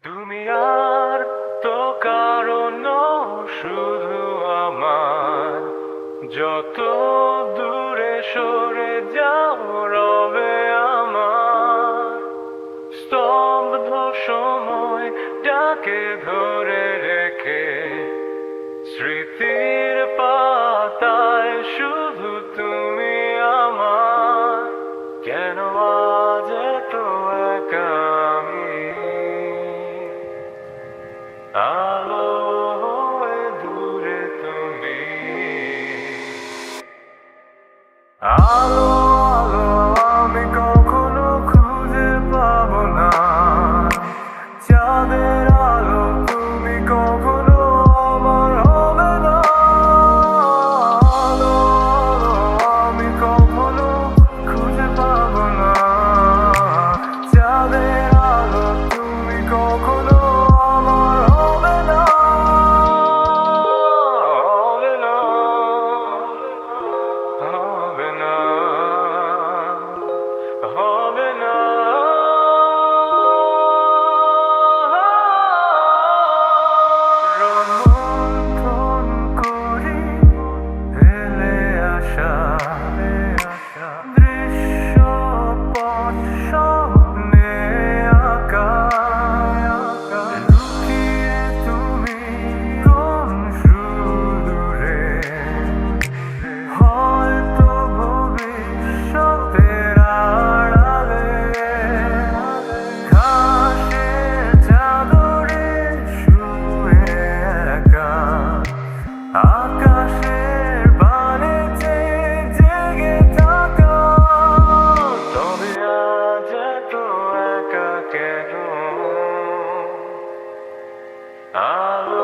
তুমি আর তো কারণ শুধু আমার, যত দূরে সরে যাও রবে আমার স্তব্ধ সময়টাকে ধরে রেখে। স্মৃতির পাতায় শুধু তুমি আমার, কেন আজ এত একা আমি? আলো হয়ে দূরে তুমি, আলো আলো আমি কখনো খুঁজে পাবো না। চাঁদের আলো তুমি কখনো আমার হবে না। আলো আলো আমি কখনো খুঁজে পাবো না। চাঁদের আলো তুমি কখনো আমার হবে না। হবে না, হবে না, হবে না। রোমন্থন করি হেলে আসা দৃশ্যপট স্বপ্নে আঁকা। লুকিয়ে তুমি কোন সুদূরে, হয়তো ভবিষ্যতের আড়ালে। ঘাসের চাদরে শুয়ে একা, আকাশের বানে চেয়ে জেগে থাকা। তবে আজ এত একা কেন? আলো